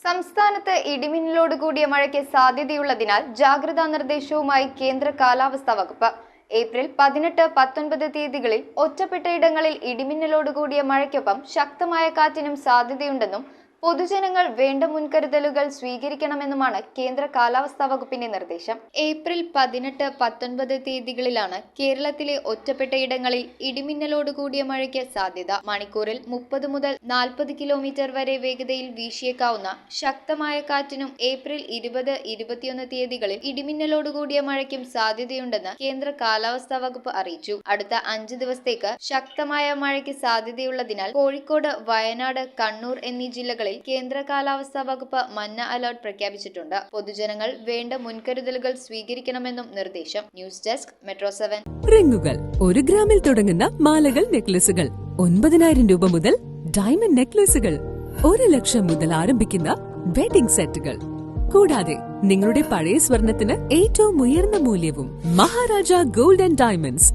സംസ്ഥാനത്ത് ഇടിമിന്നലോടുകൂടിയ മഴയ്ക്ക് സാധ്യതയുള്ളതിനാൽ ജാഗ്രതാ നിർദ്ദേശവുമായി കേന്ദ്ര കാലാവസ്ഥാ വകുപ്പ്. ഏപ്രിൽ 18, 19 തീയതികളിൽ ഒറ്റപ്പെട്ടയിടങ്ങളിൽ ഇടിമിന്നലോടുകൂടിയ മഴയ്ക്കൊപ്പം ശക്തമായ കാറ്റിനും സാധ്യതയുണ്ടെന്നും പൊതുജനങ്ങൾ വേണ്ട മുൻകരുതലുകൾ സ്വീകരിക്കണമെന്നുമാണ് കേന്ദ്ര കാലാവസ്ഥാ വകുപ്പിന്റെ നിർദ്ദേശം. ഏപ്രിൽ 18, 19 തീയതികളിലാണ് കേരളത്തിലെ ഒറ്റപ്പെട്ടയിടങ്ങളിൽ ഇടിമിന്നലോടുകൂടിയ മഴയ്ക്ക് സാധ്യത. മണിക്കൂറിൽ 30 മുതൽ 40 കിലോമീറ്റർ വരെ വേഗതയിൽ വീശിയേക്കാവുന്ന ശക്തമായ കാറ്റിനും ഏപ്രിൽ 20, 21 തീയതികളിൽ ഇടിമിന്നലോടുകൂടിയ മഴയ്ക്കും സാധ്യതയുണ്ടെന്ന് കേന്ദ്ര കാലാവസ്ഥാ വകുപ്പ് അറിയിച്ചു. അടുത്ത 5 ദിവസത്തേക്ക് ശക്തമായ മഴയ്ക്ക് സാധ്യതയുള്ളതിനാൽ കോഴിക്കോട്, വയനാട്, കണ്ണൂർ എന്നീ ജില്ലകളിൽ കേന്ദ്ര കാലാവസ്ഥാ വകുപ്പ് മഞ്ഞ അലർട്ട് പ്രഖ്യാപിച്ചിട്ടുണ്ട്. പൊതുജനങ്ങൾ വേണ്ട മുൻകരുതലുകൾ സ്വീകരിക്കണമെന്നും നിർദ്ദേശം. News desk metro 7. റിങ്ങുകൾ 1 ഗ്രാമിൽ തുടങ്ങുന്ന മാലകൾ, നെക്ലസുകൾ 9,000 രൂപ മുതൽ ഡയമണ്ട് നെക്ലസുകൾ 1 ലക്ഷം മുതൽ ആരംഭിക്കുന്ന വെഡിംഗ് സെറ്റുകൾ. കൂടാതെ നിങ്ങളുടെ പഴയ സ്വർണത്തിന് ഏറ്റവും ഉയർന്ന മൂല്യവും. Maharaja gold and diamonds,